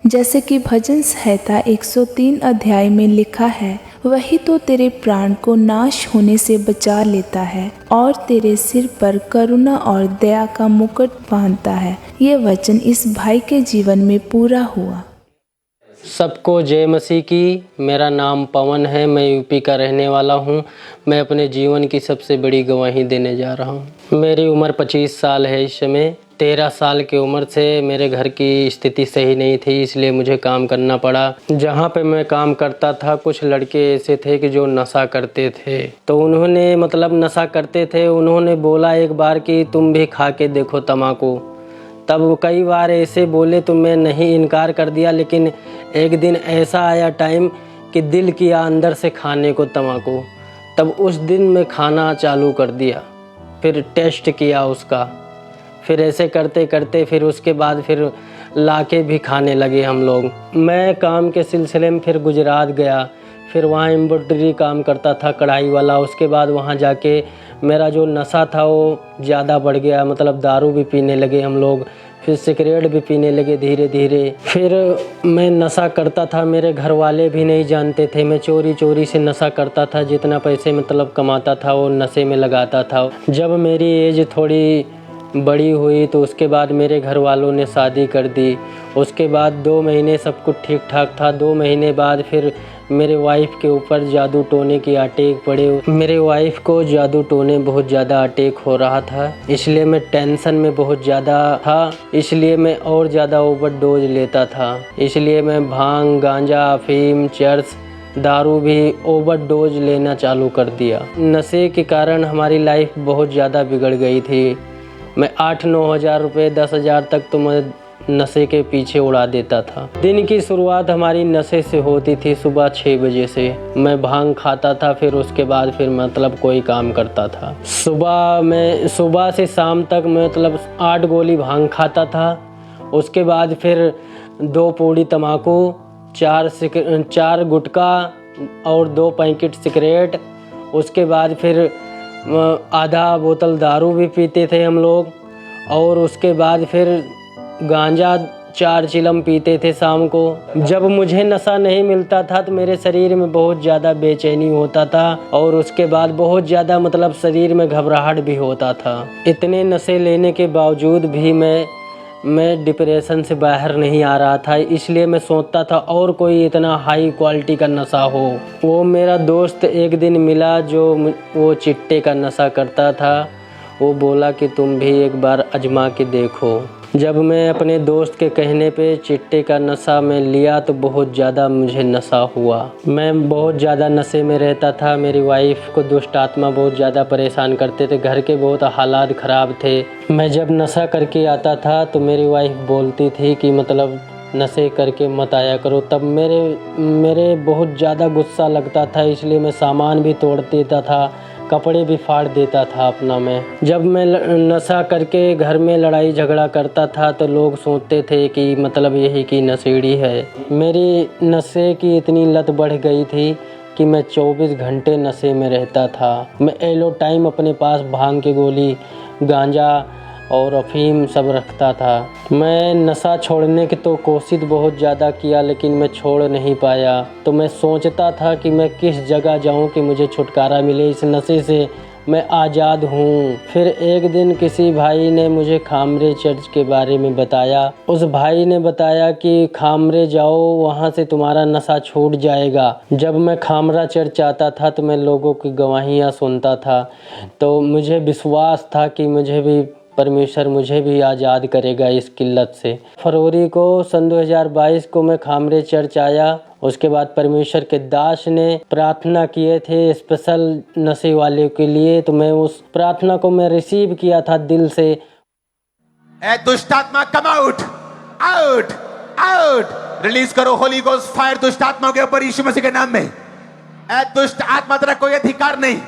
जैसे कि भजन संहिता 103 अध्याय में लिखा है, वही तो तेरे प्राण को नाश होने से बचा लेता है और तेरे सिर पर करुणा और दया का मुकुट बांधता है। ये वचन इस भाई के जीवन में पूरा हुआ। सबको जय मसीह की। मेरा नाम पवन है, मैं यूपी का रहने वाला हूँ। मैं अपने जीवन की सबसे बड़ी गवाही देने जा रहा हूँ। मेरी उम्र 25 साल है इस समय। 13 साल की उम्र से मेरे घर की स्थिति सही नहीं थी, इसलिए मुझे काम करना पड़ा। जहाँ पे मैं काम करता था, कुछ लड़के ऐसे थे कि जो नशा करते थे, तो उन्होंने नशा करते थे। उन्होंने बोला एक बार कि तुम भी खा के देखो तम्बाकू। तब कई बार ऐसे बोले तो मैं नहीं इनकार कर दिया, लेकिन एक दिन ऐसा आया टाइम कि दिल किया अंदर से खाने को तम्बाकू। तब उस दिन मैं खाना चालू कर दिया, फिर टेस्ट किया उसका, फिर ऐसे करते करते फिर उसके बाद फिर लाके भी खाने लगे हम लोग। मैं काम के सिलसिले में फिर गुजरात गया, फिर वहाँ एम्ब्रॉयडरी काम करता था, कढ़ाई वाला। उसके बाद वहाँ जाके मेरा जो नशा था वो ज़्यादा बढ़ गया, दारू भी पीने लगे हम लोग, फिर सिगरेट भी पीने लगे धीरे धीरे। फिर मैं नशा करता था, मेरे घर वाले भी नहीं जानते थे। मैं चोरी चोरी से नशा करता था, जितना पैसे कमाता था वो नशे में लगाता था। जब मेरी एज थोड़ी बड़ी हुई तो उसके बाद मेरे घर वालों ने शादी कर दी। उसके बाद 2 महीने सब कुछ ठीक ठाक था। 2 महीने बाद फिर मेरे वाइफ के ऊपर जादू टोने की अटैक पड़े। मेरे वाइफ को जादू टोने बहुत ज़्यादा अटैक हो रहा था, इसलिए मैं टेंशन में बहुत ज़्यादा था। इसलिए मैं और ज़्यादा ओवरडोज लेता था। इसलिए मैं भांग, गांजा, अफीम, चर्स, दारू भी ओवरडोज लेना चालू कर दिया। नशे के कारण हमारी लाइफ बहुत ज़्यादा बिगड़ गई थी। मैं 8-9 हज़ार रुपये, 10 हज़ार तक तो मैं नशे के पीछे उड़ा देता था। दिन की शुरुआत हमारी नशे से होती थी। सुबह 6 बजे से मैं भांग खाता था, फिर उसके बाद फिर कोई काम करता था। सुबह से शाम तक 8 गोली भांग खाता था। उसके बाद फिर 2 पूड़ी तम्बाकू, 4 गुटखा और 2 पैकेट सिगरेट। उसके बाद फिर आधा बोतल दारू भी पीते थे हम लोग। और उसके बाद फिर गांजा 4 चिलम पीते थे शाम को। जब मुझे नशा नहीं मिलता था तो मेरे शरीर में बहुत ज़्यादा बेचैनी होता था, और उसके बाद बहुत ज़्यादा शरीर में घबराहट भी होता था। इतने नशे लेने के बावजूद भी मैं डिप्रेशन से बाहर नहीं आ रहा था। इसलिए मैं सोचता था और कोई इतना हाई क्वालिटी का नशा हो। वो मेरा दोस्त एक दिन मिला जो वो चिट्टे का नशा करता था। वो बोला कि तुम भी एक बार आजमा के देखो। जब मैं अपने दोस्त के कहने पे चिट्टे का नशा में लिया तो बहुत ज़्यादा मुझे नशा हुआ। मैं बहुत ज़्यादा नशे में रहता था। मेरी वाइफ को दुष्ट आत्मा बहुत ज़्यादा परेशान करते थे। घर के बहुत हालात ख़राब थे। मैं जब नशा करके आता था तो मेरी वाइफ बोलती थी कि नशे करके मत आया करो। तब मेरे बहुत ज़्यादा गुस्सा लगता था, इसलिए मैं सामान भी तोड़ देता था, कपड़े भी फाड़ देता था अपना। मैं जब मैं नशा करके घर में लड़ाई झगड़ा करता था तो लोग सोचते थे कि यही कि नशेड़ी है। मेरी नशे की इतनी लत बढ़ गई थी कि मैं 24 घंटे नशे में रहता था। मैं एलो टाइम अपने पास भांग की गोली, गांजा और अफीम सब रखता था। मैं नशा छोड़ने की तो कोशिश बहुत ज़्यादा किया, लेकिन मैं छोड़ नहीं पाया। तो मैं सोचता था कि मैं किस जगह जाऊं कि मुझे छुटकारा मिले इस नशे से, मैं आज़ाद हूं। फिर एक दिन किसी भाई ने मुझे खामरे चर्च के बारे में बताया। उस भाई ने बताया कि खामरे जाओ, वहां से तुम्हारा नशा छूट जाएगा। जब मैं खामरा चर्च आता था तो मैं लोगों की गवाहियाँ सुनता था, तो मुझे विश्वास था कि परमेश्वर मुझे भी आज़ाद करेगा इस किल्लत से। फरवरी को सन 2022 को मैं खामरे चर्च आया। उसके बाद परमेश्वर के दास ने प्रार्थना किए थे स्पेशल नशे वाले के लिए, तो मैं उस प्रार्थना को मैं रिसीव किया था दिल से। ए दुष्ट आत्मा come out, out, out. Release करो होली गोस्ट फायर दुष्ट आत्मा के ऊपर यीशु मसीह के नाम में। ए दुष्ट आत्मा, तेरा कोई अधिकार नहीं।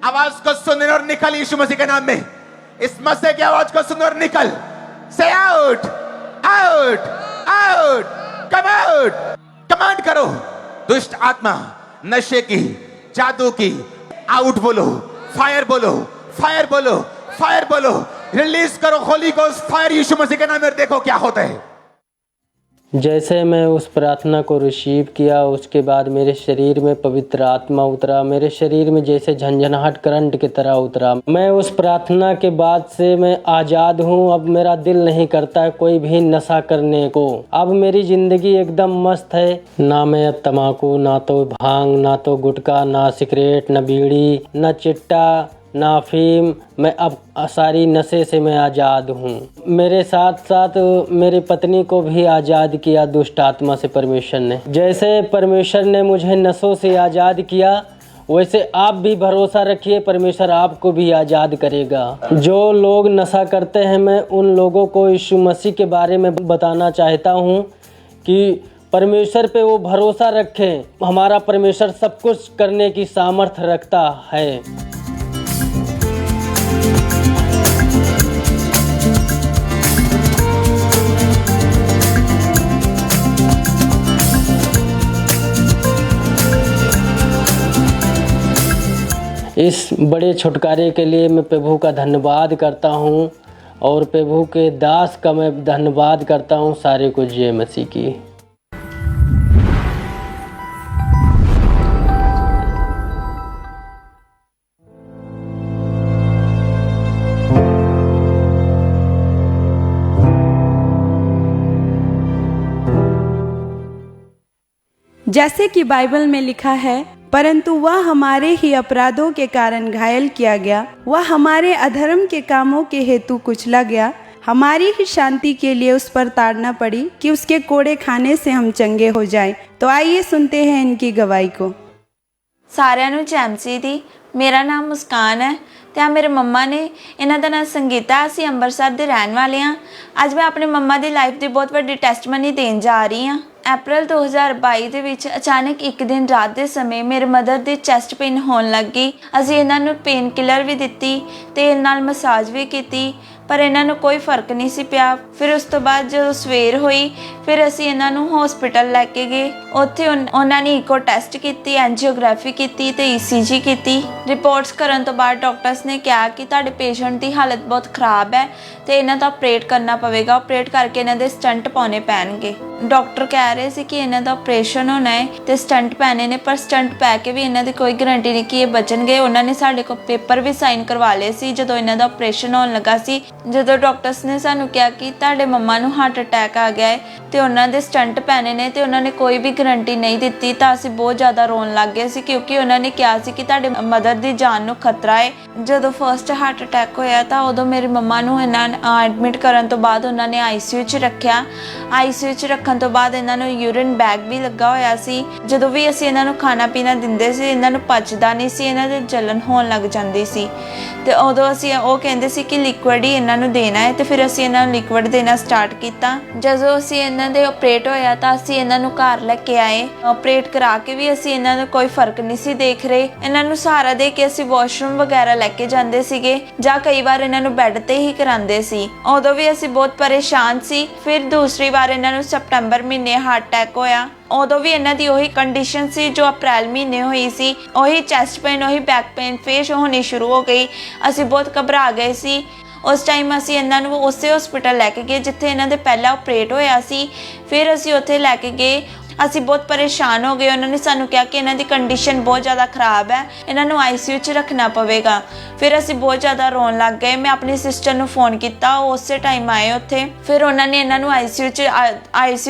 आवाज को सुन और निकल यीशु मसीह के नाम में। इस मसीह की आवाज को सुन और निकल। से out, out, out, come out. Command करो दुष्ट आत्मा, नशे की, जादू की, आउट बोलो, फायर बोलो, फायर बोलो, फायर बोलो। रिलीज करो होली गोस्ट फायर यीशु मसीह के नाम में, देखो क्या होता है। जैसे मैं उस प्रार्थना को रिसीव किया उसके बाद मेरे शरीर में पवित्र आत्मा उतरा, मेरे शरीर में जैसे झंझनाहट करंट की तरह उतरा। मैं उस प्रार्थना के बाद से मैं आज़ाद हूँ। अब मेरा दिल नहीं करता है कोई भी नशा करने को। अब मेरी ज़िंदगी एकदम मस्त है। ना मैं अब तम्बाकू, ना तो भांग, ना तो गुटखा, ना सिगरेट, ना बीड़ी, ना चिट्टा, ना अफीम। मैं अब सारी नशे से मैं आज़ाद हूँ। मेरे साथ साथ मेरी पत्नी को भी आज़ाद किया दुष्ट आत्मा से परमेश्वर ने। जैसे परमेश्वर ने मुझे नशों से आज़ाद किया वैसे आप भी भरोसा रखिए परमेश्वर आपको भी आज़ाद करेगा। जो लोग नशा करते हैं मैं उन लोगों को यीशु मसीह के बारे में बताना चाहता हूँ कि परमेश्वर पे वो भरोसा रखें। हमारा परमेश्वर सब कुछ करने की सामर्थ्य रखता है। इस बड़े छुटकारे के लिए मैं प्रभु का धन्यवाद करता हूँ और प्रभु के दास का मैं धन्यवाद करता हूँ। सारे को जय मसीह की। जैसे कि बाइबल में लिखा है, परंतु वह हमारे ही अपराधों के कारण घायल किया गया, वह हमारे अधर्म के कामों के हेतु कुचला गया, हमारी ही शांति के लिए उस पर ताड़ना पड़ी कि उसके कोड़े खाने से हम चंगे हो जाएं। तो आइए सुनते हैं इनकी गवाही को। सारिਆਂ ਨੂੰ जय मसीह दी। मेरा नाम मुस्कान है ਤੇ ਆ ਮੇਰੇ ਮੰਮਾ ਨੇ, ਇਹਨਾਂ ਦਾ ਨਾਮ ਸੰਗੀਤਾ। ਅਸੀਂ ਅੰਮ੍ਰਿਤਸਰ ਦੇ ਰਹਿਣ ਵਾਲੇ ਹਾਂ। ਅੱਜ ਮੈਂ ਆਪਣੇ ਮੰਮਾ ਦੀ ਲਾਈਫ ਦੀ ਬਹੁਤ ਵੱਡੀ ਟੈਸਟਮਨੀ ਦੇਣ ਜਾ ਰਹੀ ਹਾਂ। अप्रैल 2022 ਦੇ ਵਿੱਚ ਅਚਾਨਕ ਇੱਕ ਦਿਨ ਰਾਤ ਦੇ ਸਮੇਂ ਮੇਰੇ ਮਦਰ ਦੀ ਚੈਸਟ ਪੇਨ ਹੋਣ ਲੱਗ ਗਈ। ਅਸੀਂ ਇਹਨਾਂ ਨੂੰ ਪੇਨ ਕਿਲਰ ਵੀ ਦਿੱਤੀ, ਤੇਲ ਨਾਲ ਮਸਾਜ ਵੀ ਕੀਤੀ, ਪਰ ਇਹਨਾਂ ਨੂੰ ਕੋਈ ਫਰਕ ਨਹੀਂ ਸੀ ਪਿਆ। ਫਿਰ ਉਸ ਤੋਂ ਬਾਅਦ ਜਦੋਂ ਸਵੇਰ ਹੋਈ ਫਿਰ ਅਸੀਂ ਇਹਨਾਂ ਨੂੰ ਹਸਪੀਟਲ ਲੈ ਕੇ ਗਏ। ਉੱਥੇ ਉਹਨਾਂ ਨੇ ਇਕੋ ਟੈਸਟ ਕੀਤੀ, ਐਂਜੀਓਗ੍ਰਾਫੀ ਕੀਤੀ ਤੇ ECG ਕੀਤੀ। ਰਿਪੋਰਟਸ ਕਰਨ ਤੋਂ ਬਾਅਦ ਡਾਕਟਰਸ ਨੇ ਕਿਹਾ ਕਿ ਤੁਹਾਡੇ ਪੇਸ਼ੈਂਟ ਦੀ ਹਾਲਤ ਬਹੁਤ ਖਰਾਬ ਹੈ ਤੇ ਇਹਨਾਂ ਦਾ ਆਪਰੇਟ ਕਰਨਾ ਪਵੇਗਾ। ਆਪਰੇਟ ਕਰਕੇ ਇਹਨਾਂ ਦੇ ਸਟੰਟ ਪਾਉਣੇ ਪੈਣਗੇ। ਡਾਕਟਰ ਕਹਿ ਰਹੇ ਸੀ ਕਿ ਇਹਨਾਂ ਦਾ ਆਪਰੇਸ਼ਨ ਹੋਣਾ ਹੈ ਤੇ ਸਟੰਟ ਪੈਣੇ ਨੇ, ਪਰ ਸਟੰਟ ਪੈ ਕੇ ਵੀ ਇਹਨਾਂ ਦੀ ਕੋਈ ਗਰੰਟੀ ਨਹੀਂ ਕਿ ਇਹ ਬਚਣਗੇ। ਉਹਨਾਂ ਨੇ ਸਾਡੇ ਕੋਲ ਪੇਪਰ ਵੀ ਸਾਈਨ ਕਰਵਾ ਲਏ ਸੀ ਜਦੋਂ ਇਹਨਾਂ ਦਾ ਆਪਰੇਸ਼ਨ ਹੋਣ ਲੱਗਾ ਸੀ। ਜਦੋਂ ਡਾਕਟਰਸ ਨੇ ਸਾਨੂੰ ਕਿਹਾ ਕਿ ਤੁਹਾਡੇ ਮੰਮਾ ਨੂੰ ਹਾਰਟ ਅਟੈਕ ਆ ਗਿਆ ਹੈ ਤੇ ਉਹਨਾਂ ਦੇ ਸਟੰਟ ਪੈਣੇ ਨੇ ਤੇ ਉਹਨਾਂ ਨੇ ਕੋਈ ਵੀ ਗਰੰਟੀ ਨਹੀਂ ਦਿੱਤੀ, ਤਾਂ ਅਸੀਂ ਬਹੁਤ ਜ਼ਿਆਦਾ ਰੋਣ ਲੱਗ ਗਏ ਸੀ ਕਿਉਂਕਿ ਉਹਨਾਂ ਨੇ ਕਿਹਾ ਸੀ ਕਿ ਤੁਹਾਡੇ ਮਦਰ ਦੀ ਜਾਨ ਨੂੰ ਖਤਰਾ ਹੈ। ਜਦੋਂ ਫਰਸਟ ਹਾਰਟ ਅਟੈਕ ਹੋਇਆ ਤਾਂ ਉਦੋਂ ਮੇਰੀ ਮੰਮਾ ਨੂੰ ਇਹਨਾਂ ਐਡਮਿਟ ਕਰਨ ਤੋਂ ਬਾਅਦ ਉਹਨਾਂ ਨੇ ICU 'ਚ ਰੱਖਿਆ। ICU 'ਚ ਰੱਖਣ ਤੋਂ ਬਾਅਦ ਇਹਨਾਂ ਨੂੰ ਯੂਰਿਨ ਬੈਗ ਵੀ ਲੱਗਾ ਹੋਇਆ ਸੀ। ਜਦੋਂ ਵੀ ਅਸੀਂ ਇਹਨਾਂ ਨੂੰ ਖਾਣਾ ਪੀਣਾ ਦਿੰਦੇ ਸੀ ਇਹਨਾਂ ਨੂੰ ਪਚਦਾ ਨਹੀਂ ਸੀ, ਇਹਨਾਂ ਦੇ ਜਲਨ ਹੋਣ ਲੱਗ ਜਾਂਦੀ ਸੀ ਤੇ ਉਦੋਂ ਅਸੀਂ ਉਹ ਕਹਿੰਦੇ ਸੀ ਕਿ ਲਿਕੁਇਡ ਹੀ ਇਹਨਾਂ ਨੂੰ ਦੇਣਾ ਹੈ ਤੇ ਫਿਰ ਅਸੀਂ ਇਹਨਾਂ ਨੂੰ ਲਿਕੁਇਡ ਦੇਣਾ ਸਟਾਰਟ ਕੀਤਾ। ਜਦੋਂ ਅਸੀਂ ਇਹਨਾਂ ਦੇ ਆਪਰੇਟ ਹੋਇਆ ਤਾਂ ਅਸੀਂ ਇਹਨਾਂ ਨੂੰ ਘਰ ਲੈ ਕੇ ਆਏ। ਆਪਰੇਟ ਕਰਾ ਕੇ ਵੀ ਅਸੀਂ ਇਹਨਾਂ ਨੂੰ ਕੋਈ ਫਰਕ ਨਹੀਂ ਸੀ ਦੇਖ ਰਹੇ। ਇਹਨਾਂ ਨੂੰ ਸਹਾਰਾ ਦੇ ਕੇ ਅਸੀਂ ਵਾਸ਼ਰੂਮ ਵਗੈਰਾ ਲੈ ਕੇ ਜਾਂਦੇ ਸੀਗੇ ਜਾਂ ਕਈ ਵਾਰ ਇਹਨਾਂ ਨੂੰ ਬੈੱਡ ਤੇ ਹੀ ਕਰਾਉਂਦੇ ਸੀ। ਉਦੋਂ ਵੀ ਅਸੀਂ ਬਹੁਤ ਪਰੇਸ਼ਾਨ ਸੀ। ਫਿਰ ਦੂਸਰੀ ਵਾਰ ਇਹਨਾਂ ਨੂੰ ਸਤੰਬਰ ਮਹੀਨੇ ਹਾਰਟ ਅਟੈਕ ਹੋਇਆ। ਉਦੋਂ ਵੀ ਇਹਨਾਂ ਦੀ ਉਹੀ ਕੰਡੀਸ਼ਨ ਸੀ ਜੋ ਅਪ੍ਰੈਲ ਮਹੀਨੇ ਹੋਈ ਸੀ। ਉਹੀ ਚੈਸਟ ਪੇਨ, ਉਹੀ ਬੈਕ ਪੇਨ ਫੇਸ ਹੋਣੀ ਸ਼ੁਰੂ ਹੋ ਗਈ। ਅਸੀਂ ਬਹੁਤ ਘਬਰਾ ਗਏ ਸੀ। ਉਸ ਟਾਈਮ ਅਸੀਂ ਇਹਨਾਂ ਨੂੰ ਉਸੇ ਹਸਪੀਟਲ ਲੈ ਕੇ ਗਏ ਜਿੱਥੇ ਇਹਨਾਂ ਦੇ ਪਹਿਲਾਂ ਆਪਰੇਟ ਹੋਇਆ ਸੀ। ਫਿਰ ਅਸੀਂ ਉੱਥੇ ਲੈ ਕੇ ਗਏ। ਅਸੀਂ ਬਹੁਤ ਪਰੇਸ਼ਾਨ ਹੋ ਗਏ। ਉਹਨਾਂ ਨੇ ਸਾਨੂੰ ਕਿਹਾ ਕਿ ਇਹਨਾਂ ਦੀ ਕੰਡੀਸ਼ਨ ਬਹੁਤ ਜ਼ਿਆਦਾ ਖਰਾਬ ਹੈ, ਇਹਨਾਂ ਨੂੰ ICU 'ਚ ਰੱਖਣਾ ਪਵੇਗਾ। ਫਿਰ ਅਸੀਂ ਬਹੁਤ ਜ਼ਿਆਦਾ ਰੋਣ ਲੱਗ ਗਏ। ਮੈਂ ਆਪਣੀ ਸਿਸਟਰ ਨੂੰ ਫੋਨ ਕੀਤਾ, ਉਹ ਉਸੇ ਟਾਈਮ ਆਏ ਉੱਥੇ। ਫਿਰ ਉਹਨਾਂ ਨੇ ਇਹਨਾਂ ਨੂੰ ICU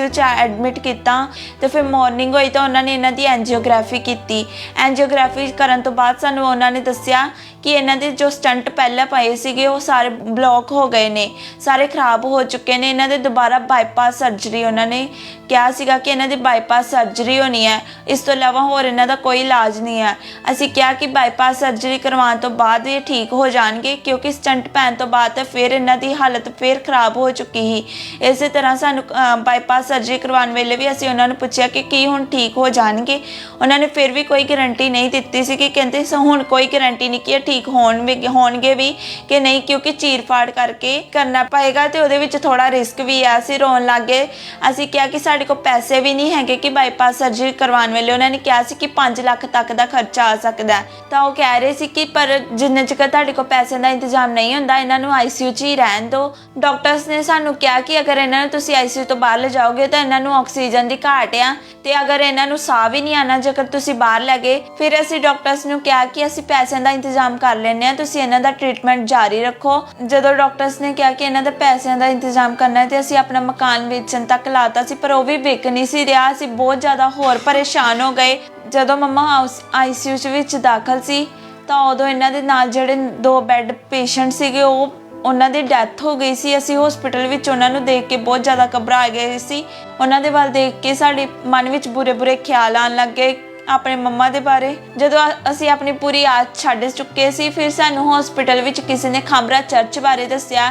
'ਚ ਐਡਮਿਟ ਕੀਤਾ ਤੇ ਫਿਰ ਮਾਰਨਿੰਗ ਹੋਈ ਤਾਂ ਉਹਨਾਂ ਨੇ ਇਹਨਾਂ ਦੀ ਐਂਜੀਓਗ੍ਰਾਫੀ ਕੀਤੀ। ਐਂਜੀਓਗ੍ਰਾਫੀ ਕਰਨ ਤੋਂ ਬਾਅਦ ਸਾਨੂੰ ਉਹਨਾਂ ਨੇ ਦੱਸਿਆ ਕਿ ਇਹਨਾਂ ਦੇ ਜੋ ਸਟੰਟ ਪਹਿਲਾਂ ਪਏ ਸੀਗੇ ਉਹ ਸਾਰੇ ਬਲੌਕ ਹੋ ਗਏ ਨੇ, ਸਾਰੇ ਖਰਾਬ ਹੋ ਚੁੱਕੇ ਨੇ। ਇਹਨਾਂ ਦੇ ਦੁਬਾਰਾ ਬਾਈਪਾਸ ਸਰਜਰੀ ਉਹਨਾਂ ਨੇ ਕਿਹਾ ਸੀਗਾ ਕਿ ਇਹਨਾਂ ਦੀ ਬਾਈਪਾਸ ਸਰਜਰੀ ਹੋਣੀ ਹੈ, ਇਸ ਤੋਂ ਇਲਾਵਾ ਹੋਰ ਇਹਨਾਂ ਦਾ ਕੋਈ ਇਲਾਜ ਨਹੀਂ ਹੈ। ਅਸੀਂ ਕਿਹਾ ਕਿ ਬਾਈਪਾਸ ਸਰਜਰੀ ਕਰਵਾਉਣ ਤੋਂ ਬਾਅਦ ਇਹ ਠੀਕ ਹੋ ਜਾਣਗੇ ਕਿਉਂਕਿ ਸਟੰਟ ਪੈਣ ਤੋਂ ਬਾਅਦ ਫਿਰ ਇਹਨਾਂ ਦੀ ਹਾਲਤ ਫਿਰ ਖਰਾਬ ਹੋ ਚੁੱਕੀ ਸੀ। ਇਸੇ ਤਰ੍ਹਾਂ ਸਾਨੂੰ ਬਾਈਪਾਸ ਸਰਜਰੀ ਕਰਵਾਉਣ ਵੇਲੇ ਵੀ ਅਸੀਂ ਉਹਨਾਂ ਨੂੰ ਪੁੱਛਿਆ ਕਿ ਕੀ ਹੁਣ ਠੀਕ ਹੋ ਜਾਣਗੇ। ਉਹਨਾਂ ਨੇ ਫਿਰ ਵੀ ਕੋਈ ਗਰੰਟੀ ਨਹੀਂ ਦਿੱਤੀ ਸੀ ਕਿ ਕਹਿੰਦੇ ਹੁਣ ਕੋਈ ਗਰੰਟੀ ਨਹੀਂ ਕਿ ਇਹ ਠੀਕ ਹੋਣਗੇ ਵੀ ਕਿ ਨਹੀਂ, ਕਿਉਂਕਿ ਚੀਰ ਫਾੜ ਕਰਕੇ ਕਰਨਾ ਪਏਗਾ ਤੇ ਉਹਦੇ ਵਿੱਚ ਥੋੜਾ ਰਿਸਕ ਵੀ ਆ। ਅਸੀਂ ਰੋਣ ਲੱਗ ਗਏ। ਅਸੀਂ ਕਿਹਾ ਕਿ ਸਾਡੇ ਕੋਲ ਪੈਸੇ ਵੀ ਨਹੀਂ ਹੈਗੇ ਕਿ ਬਾਈਪਾਸ ਸਰਜਰੀ ਕਰਵਾਉਣ ਵੇਲੇ ਉਹਨਾਂ ਨੇ ਕਿਹਾ ਸੀ ਕਿ 5 ਲੱਖ ਤੱਕ ਦਾ ਖਰਚਾ ਆ ਸਕਦਾ ਹੈ। ਤਾਂ ਉਹ ਕਹਿ ਰਹੇ ਸੀ ਕਿ ਪਰ ਜਿੰਨੇ ਚਿਰ ਤੁਹਾਡੇ ਕੋਲ ਪੈਸੇ ਦਾ ਇੰਤਜ਼ਾਮ ਨਹੀਂ ਹੁੰਦਾ ਇਹਨਾਂ ਨੂੰ ਆਈਸੀਯੂ 'ਚ ਹੀ ਰਹਿਣ ਦਿਓ। ਡਾਕਟਰਸ ਨੇ ਸਾਨੂੰ ਕਿਹਾ ਕਿ ਅਗਰ ਇਹਨਾਂ ਨੂੰ ਤੁਸੀਂ ਆਈਸੀਯੂ ਤੋਂ ਬਾਹਰ ਲਿਜਾਓਗੇ ਤਾਂ ਇਹਨਾਂ ਨੂੰ ਆਕਸੀਜਨ ਦੀ ਘਾਟ ਆ ਤੇ ਅਗਰ ਇਹਨਾਂ ਨੂੰ ਸਾਹ ਵੀ ਨਹੀਂ ਆਣਾ ਜੇਕਰ ਤੁਸੀਂ ਬਾਹਰ ਲੈ ਗਏ। ਫਿਰ ਅਸੀਂ ਡਾਕਟਰਸ ਨੂੰ ਕਿਹਾ ਕਿ ਅਸੀਂ ਪੈਸਿਆਂ ਦਾ ਇੰਤਜ਼ਾਮ ਕਰ ਲੈਂਦੇ ਹਾਂ, ਤੁਸੀਂ ਇਹਨਾਂ ਦਾ ਟ੍ਰੀਟਮੈਂਟ ਜਾਰੀ ਰੱਖੋ। ਜਦੋਂ ਡਾਕਟਰਸ ਨੇ ਕਿਹਾ ਕਿ ਇਹਨਾਂ ਦਾ ਪੈਸਿਆਂ ਦਾ ਇੰਤਜ਼ਾਮ ਕਰਨਾ ਹੈ ਤੇ ਅਸੀਂ ਆਪਣਾ ਮਕਾਨ ਵੇਚਣ ਤੱਕ ਲਾਤਾ ਸੀ, ਪਰ ਉਹ ਵੀ ਵਿਕ ਨਹੀਂ ਸੀ ਰਿਹਾ। ਅਸੀਂ ਬਹੁਤ ਜ਼ਿਆਦਾ ਹੋਰ ਪਰੇਸ਼ਾਨ ਹੋ ਗਏ। ਜਦੋਂ ਮੰਮਾ ਆਈਸੀਯੂ ਵਿੱਚ ਦਾਖਲ ਸੀ ਤਾਂ ਉਦੋਂ ਇਹਨਾਂ ਦੇ ਨਾਲ ਜਿਹੜੇ 2 ਬੈੱਡ ਪੇਸ਼ੈਂਟ ਸੀਗੇ ਉਹਨਾਂ ਦੀ ਡੈਥ ਹੋ ਗਈ ਸੀ। ਅਸੀਂ ਹਸਪੀਟਲ ਵਿੱਚ ਉਹਨਾਂ ਨੂੰ ਦੇਖ ਕੇ ਬਹੁਤ ਜ਼ਿਆਦਾ ਘਬਰਾ ਗਏ ਸੀ। ਉਹਨਾਂ ਦੇ ਵੱਲ ਦੇਖ ਕੇ ਸਾਡੇ ਮਨ ਵਿੱਚ ਬੁਰੇ ਖਿਆਲ ਆਉਣ ਲੱਗ ਗਏ ਆਪਣੇ ਮੰਮਾ ਦੇ ਬਾਰੇ। ਜਦੋਂ ਅਸੀਂ ਆਪਣੀ ਪੂਰੀ ਆਸ ਛੱਡ ਚੁੱਕੇ ਸੀ, ਫਿਰ ਸਾਨੂੰ ਹਸਪੀਟਲ ਵਿੱਚ ਕਿਸੇ ਨੇ ਖਾਂਬਰਾ ਚਰਚ ਬਾਰੇ ਦੱਸਿਆ।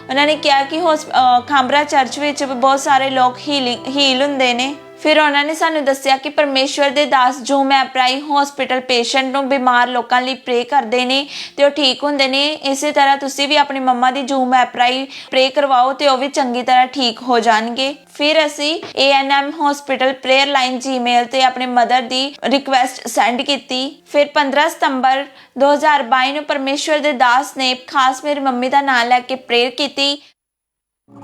ਉਹਨਾਂ ਨੇ ਕਿਹਾ ਕਿ ਖਾਂਬਰਾ ਚਰਚ ਵਿੱਚ ਬਹੁਤ ਸਾਰੇ ਲੋਕ ਹੀਲ ਹੁੰਦੇ ਨੇ। ਫਿਰ ਉਹਨਾਂ ਨੇ ਸਾਨੂੰ ਦੱਸਿਆ ਕਿ ਪਰਮੇਸ਼ਵਰ ਦੇ ਦਾਸ ਜ਼ੂਮ ਐਪ ਰਾਹੀਂ ਹਸਪੀਟਲ ਪੇਸ਼ੈਂਟ ਨੂੰ, ਬਿਮਾਰ ਲੋਕਾਂ ਲਈ ਪ੍ਰੇ ਕਰਦੇ ਨੇ ਤੇ ਉਹ ਠੀਕ ਹੁੰਦੇ ਨੇ। ਇਸੇ ਤਰ੍ਹਾਂ ਤੁਸੀਂ ਵੀ ਆਪਣੀ ਮੰਮਾ ਦੀ ਜ਼ੂਮ ਐਪ ਰਾਹੀਂ ਪ੍ਰੇ ਕਰਵਾਓ ਤੇ ਉਹ ਵੀ ਚੰਗੀ ਤਰ੍ਹਾਂ ਠੀਕ ਹੋ ਜਾਣਗੇ। ਫਿਰ ਅਸੀਂ ANM hospital prayer line Gmail ਤੇ ਆਪਣੇ ਮਦਰ ਦੀ ਰਿਕੁਐਸਟ ਸੈਂਡ ਕੀਤੀ। ਫਿਰ 15 ਸਤੰਬਰ 2022 ਨੂੰ ਪਰਮੇਸ਼ਵਰ ਦੇ ਦਾਸ ਨੇ ਖਾਸ ਮੇਰੀ ਮੰਮੀ ਦਾ ਨਾਮ ਲੈ ਕੇ ਪ੍ਰੇਅਰ ਕੀਤੀ।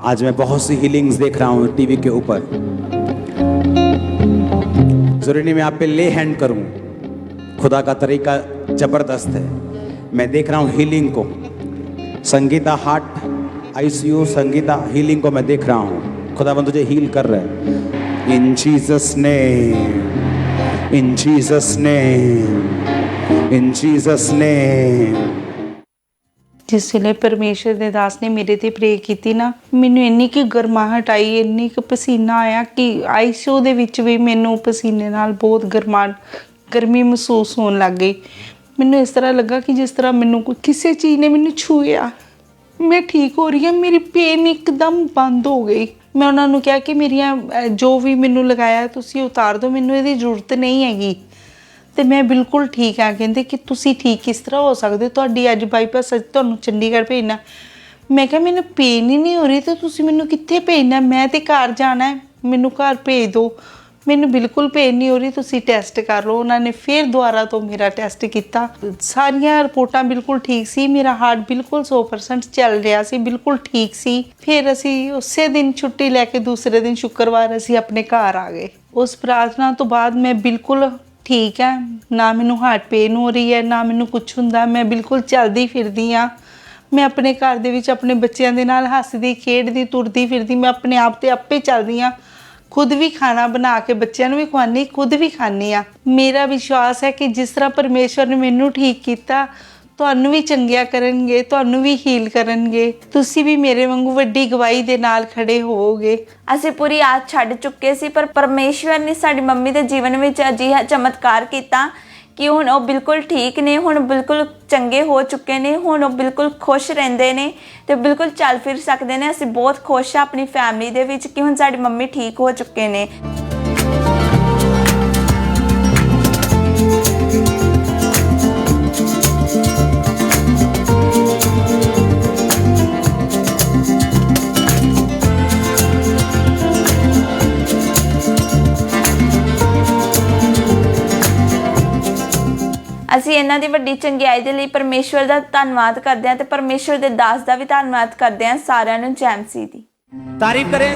आज मैं बहुत सी हीलिंग्स देख रहा हूँ टीवी के ऊपर। जरूरी नहीं मैं आप पे ले हैंड करूं, खुदा का तरीका जबरदस्त है। मैं देख रहा हूं हीलिंग को, Sangeeta heart ICU, Sangeeta healing को मैं देख रहा हूं। खुदाबंद तुझे हील कर रहा है इन जीसस नेम, इन जीसस नेम, इन जीसस नेम। जिस ਵੇਲੇ ਪਰਮੇਸ਼ਰ ਦੇ ਦਾਸ ਨੇ ਮੇਰੇ ਤੇ ਪ੍ਰੇ ਕੀਤੀ ਨਾ, ਮੈਨੂੰ ਇੰਨੀ ਕਿ ਗਰਮਾਹਟ ਆਈ, ਇੰਨੀ ਕਿ ਪਸੀਨਾ ਆਇਆ ਕਿ ਆਈਸੀਯੂ ਦੇ ਵਿੱਚ ਵੀ ਮੈਨੂੰ ਪਸੀਨੇ ਨਾਲ ਬਹੁਤ ਗਰਮੀ ਮਹਿਸੂਸ ਹੋਣ ਲੱਗ ਗਈ। ਮੈਨੂੰ ਇਸ ਤਰ੍ਹਾਂ ਲੱਗਾ ਕਿ ਜਿਸ ਤਰ੍ਹਾਂ ਮੈਨੂੰ ਕਿਸੇ ਚੀਜ਼ ਨੇ ਮੈਨੂੰ ਛੂਹਿਆ। ਮੈਂ ਠੀਕ ਹੋ ਰਹੀ ਹਾਂ, ਮੇਰੀ ਪੇਨ ਇੱਕਦਮ ਬੰਦ ਹੋ ਗਈ। ਮੈਂ ਉਹਨਾਂ ਨੂੰ ਕਿਹਾ ਕਿ ਮੇਰੀਆਂ ਜੋ ਵੀ ਮੈਨੂੰ ਲਗਾਇਆ ਤੁਸੀਂ ਉਤਾਰ ਦਿਓ, ਮੈਨੂੰ ਇਹਦੀ ਜ਼ਰੂਰਤ ਨਹੀਂ ਹੈਗੀ ਤੇ ਮੈਂ ਬਿਲਕੁਲ ਠੀਕ ਹਾਂ। ਕਹਿੰਦੇ ਕਿ ਤੁਸੀਂ ਠੀਕ ਕਿਸ ਤਰ੍ਹਾਂ ਹੋ ਸਕਦੇ, ਤੁਹਾਡੀ ਅੱਜ ਬਾਈਪਾਸ ਤੁਹਾਨੂੰ ਚੰਡੀਗੜ੍ਹ ਭੇਜਣਾ। ਮੈਂ ਕਿਹਾ ਮੈਨੂੰ ਪੇਨ ਹੀ ਨਹੀਂ ਹੋ ਰਹੀ ਤੇ ਤੁਸੀਂ ਮੈਨੂੰ ਕਿੱਥੇ ਭੇਜਣਾ, ਮੈਂ ਤੇ ਘਰ ਜਾਣਾ, ਮੈਨੂੰ ਘਰ ਭੇਜ ਦਿਓ। ਮੈਨੂੰ ਬਿਲਕੁਲ ਪੇਨ ਨਹੀਂ ਹੋ ਰਹੀ, ਤੁਸੀਂ ਟੈਸਟ ਕਰ ਲਓ। ਉਹਨਾਂ ਨੇ ਫਿਰ ਦੁਬਾਰਾ ਤੋਂ ਮੇਰਾ ਟੈਸਟ ਕੀਤਾ, ਸਾਰੀਆਂ ਰਿਪੋਰਟਾਂ ਬਿਲਕੁਲ ਠੀਕ ਸੀ। ਮੇਰਾ ਹਾਰਟ ਬਿਲਕੁਲ 100% ਚੱਲ ਰਿਹਾ ਸੀ, ਬਿਲਕੁਲ ਠੀਕ ਸੀ। ਫਿਰ ਅਸੀਂ ਉਸੇ ਦਿਨ ਛੁੱਟੀ ਲੈ ਕੇ ਦੂਸਰੇ ਦਿਨ ਸ਼ੁੱਕਰਵਾਰ ਅਸੀਂ ਆਪਣੇ ਘਰ ਆ ਗਏ। ਉਸ ਪ੍ਰਾਰਥਨਾ ਤੋਂ ਬਾਅਦ ਮੈਂ ਬਿਲਕੁਲ ਠੀਕ ਹੈ, ਨਾ ਮੈਨੂੰ ਹਾਰਟ ਪੇਨ ਹੋ ਰਹੀ ਹੈ, ਨਾ ਮੈਨੂੰ ਕੁਛ ਹੁੰਦਾ। ਮੈਂ ਬਿਲਕੁਲ ਚੱਲਦੀ ਫਿਰਦੀ ਹਾਂ। ਮੈਂ ਆਪਣੇ ਘਰ ਦੇ ਵਿੱਚ ਆਪਣੇ ਬੱਚਿਆਂ ਦੇ ਨਾਲ ਹੱਸਦੀ ਖੇਡਦੀ ਤੁਰਦੀ ਫਿਰਦੀ। ਮੈਂ ਆਪਣੇ ਆਪ ਤੇ ਆਪੇ ਚੱਲਦੀ ਹਾਂ, ਖੁਦ ਵੀ ਖਾਣਾ ਬਣਾ ਕੇ ਬੱਚਿਆਂ ਨੂੰ ਵੀ ਖਵਾਉਂਦੀ, ਖੁਦ ਵੀ ਖਾਂਦੀ ਹਾਂ। ਮੇਰਾ ਵਿਸ਼ਵਾਸ ਹੈ ਕਿ ਜਿਸ ਤਰ੍ਹਾਂ ਪਰਮੇਸ਼ਵਰ ਨੇ ਮੈਨੂੰ ਠੀਕ ਕੀਤਾ, ਤੁਹਾਨੂੰ ਵੀ ਚੰਗਿਆ ਕਰਨਗੇ, ਤੁਹਾਨੂੰ ਵੀ ਹੀਲ ਕਰਨਗੇ। ਤੁਸੀਂ ਵੀ ਮੇਰੇ ਵਾਂਗੂ ਵੱਡੀ ਗਵਾਹੀ ਦੇ ਨਾਲ ਖੜੇ ਹੋਵੋਗੇ। ਅਸੀਂ ਪੂਰੀ ਆਸ ਛੱਡ ਚੁੱਕੇ ਸੀ, ਪਰ ਪਰਮੇਸ਼ਵਰ ਨੇ ਸਾਡੀ ਮੰਮੀ ਦੇ ਜੀਵਨ ਵਿੱਚ ਅਜਿਹਾ ਚਮਤਕਾਰ ਕੀਤਾ ਕਿ ਹੁਣ ਉਹ ਬਿਲਕੁਲ ਠੀਕ ਨੇ, ਹੁਣ ਬਿਲਕੁਲ ਚੰਗੇ ਹੋ ਚੁੱਕੇ ਨੇ, ਹੁਣ ਉਹ ਬਿਲਕੁਲ ਖੁਸ਼ ਰਹਿੰਦੇ ਨੇ ਤੇ ਬਿਲਕੁਲ ਚੱਲ ਫਿਰ ਸਕਦੇ ਨੇ। ਅਸੀਂ ਬਹੁਤ ਖੁਸ਼ ਹਾਂ ਆਪਣੀ ਫੈਮਿਲੀ ਦੇ ਵਿੱਚ ਕਿ ਹੁਣ ਸਾਡੀ ਮੰਮੀ ਠੀਕ ਹੋ ਚੁੱਕੇ ਨੇ। ਅਸੀਂ ਇਹਨਾਂ ਦੀ ਵੱਡੀ ਚੰਗਿਆਈ ਦੇ ਲਈ ਪਰਮੇਸ਼ਵਰ ਦਾ ਧੰਨਵਾਦ ਕਰਦੇ ਹਾਂ ਤੇ ਪਰਮੇਸ਼ਵਰ ਦੇ ਦਾਸ ਦਾ ਵੀ ਧੰਨਵਾਦ ਕਰਦੇ ਹਾਂ। ਸਾਰਿਆਂ ਨੂੰ ਜੈ ਮਸੀਹ ਦੀ तारीफ करें।